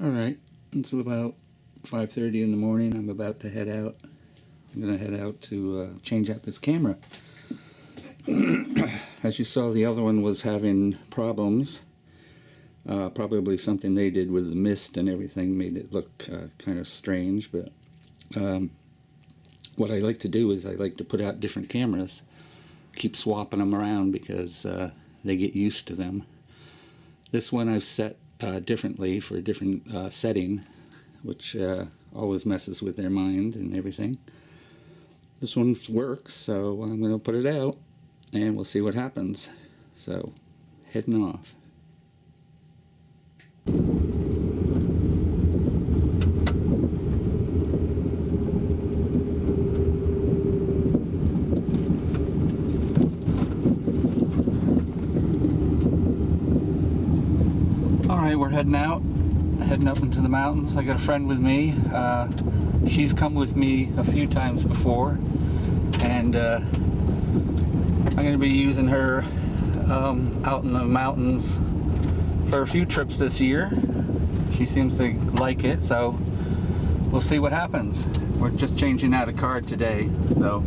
Alright, it's about 5:30 in the morning. I'm about to head out. I'm going to head out to change out this camera. As you saw, the other one was having problems. Probably something they did with the mist and everything made it look kind of strange, but what I like to do is I like to put out different cameras, keep swapping them around because they get used to them. This one I've set differently for a different setting, which always messes with their mind and everything. This one works, so I'm going to put it out and we'll see what happens. So, heading off. Alright, we're heading out, heading up into the mountains. I got a friend with me. She's come with me a few times before, and I'm going to be using her out in the mountains for a few trips this year. She seems to like it, so we'll see what happens. We're just changing out a card today, so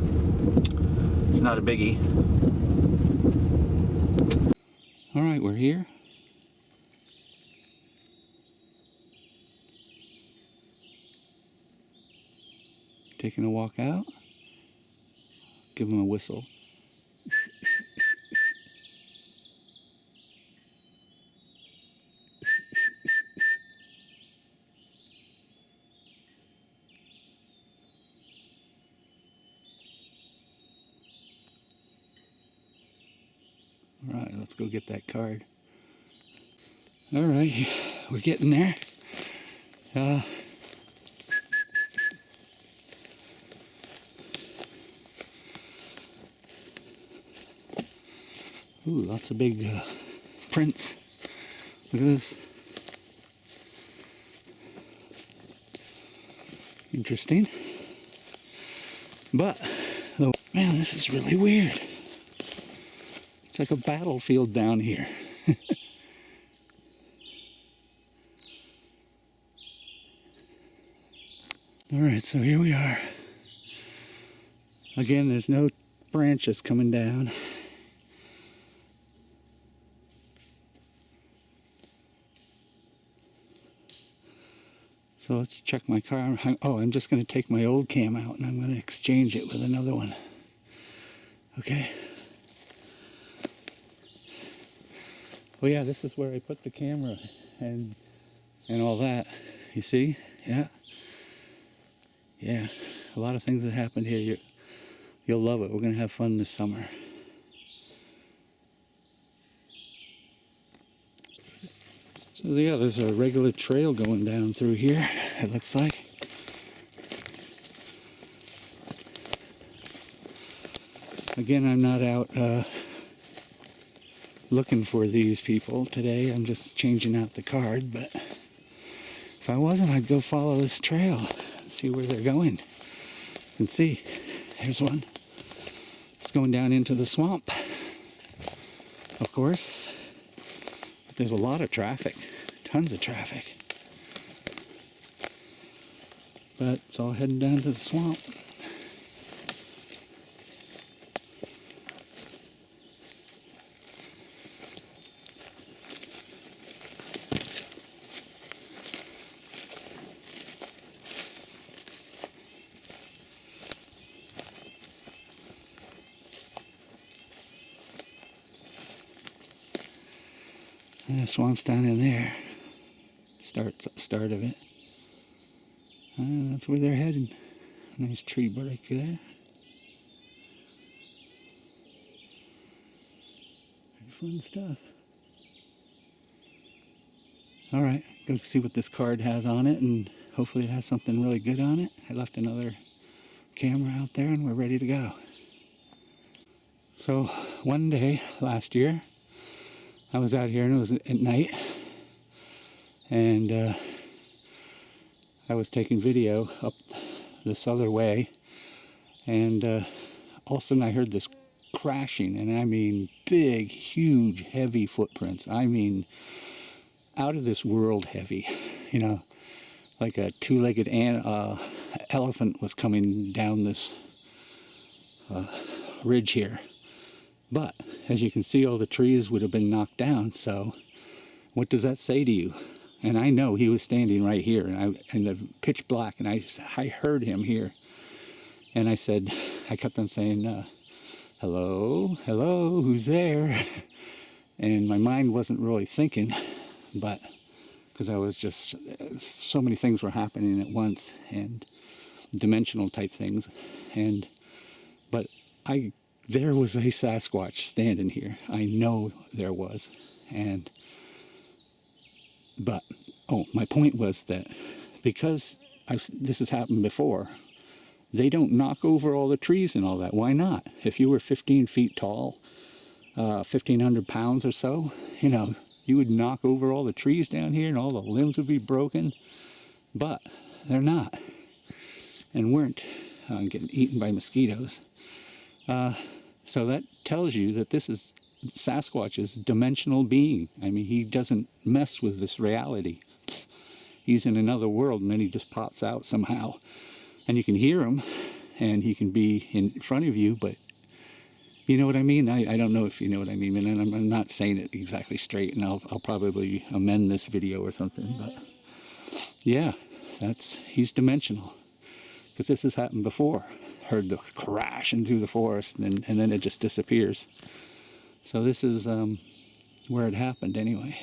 it's not a biggie. Alright, we're here. Taking a walk out. Give him a whistle. Alright, let's go get that card. Alright, we're getting there. Ooh, lots of big prints. Look at this. Interesting. But, oh, man, this is really weird. It's like a battlefield down here. Alright, so here we are. Again, there's no branches coming down. So let's check my car. Oh, I'm just going to take my old cam out and I'm going to exchange it with another one. Okay. Oh yeah, this is where I put the camera and all that. You see? Yeah. Yeah. A lot of things that happened here. You'll love it. We're going to have fun this summer. So yeah, there's a regular trail going down through here, it looks like. Again, I'm not out looking for these people today. I'm just changing out the card, but if I wasn't, I'd go follow this trail and see where they're going. You can see, there's one. It's going down into the swamp, of course. But there's a lot of traffic. Tons of traffic. But it's all heading down to the swamp. And the swamp's down in there. Start of it. That's where they're heading. Nice tree break there. Fun stuff. Alright, go see what this card has on it, and hopefully it has something really good on it. I left another camera out there and we're ready to go. So one day last year I was out here and it was at night, and I was taking video up this other way, and all of a sudden I heard this crashing, and I mean big, huge, heavy footprints. I mean out of this world heavy. you know, like a two-legged elephant was coming down this ridge here. But as you can see, all the trees would have been knocked down. So what does that say to you? And I know he was standing right here, and in the pitch black, and I heard him here. And I kept on saying, hello, hello, who's there? And my mind wasn't really thinking, but because I was just, so many things were happening at once, and dimensional type things. But there was a Sasquatch standing here. I know there was. My point was that because this has happened before, they don't knock over all the trees and all that. Why not? If you were 15 feet tall, 1,500 pounds or so, you know, you would knock over all the trees down here and all the limbs would be broken. But they're not, and weren't getting eaten by mosquitoes. So that tells you that Sasquatch is a dimensional being. I mean, he doesn't mess with this reality. He's in another world, and then he just pops out somehow. And you can hear him, and he can be in front of you, but you know what I mean? I don't know if you know what I mean, and I'm not saying it exactly straight, and I'll probably amend this video or something, but yeah, he's dimensional. Because this has happened before. Heard the crash into the forest, and then it just disappears. So this is where it happened anyway.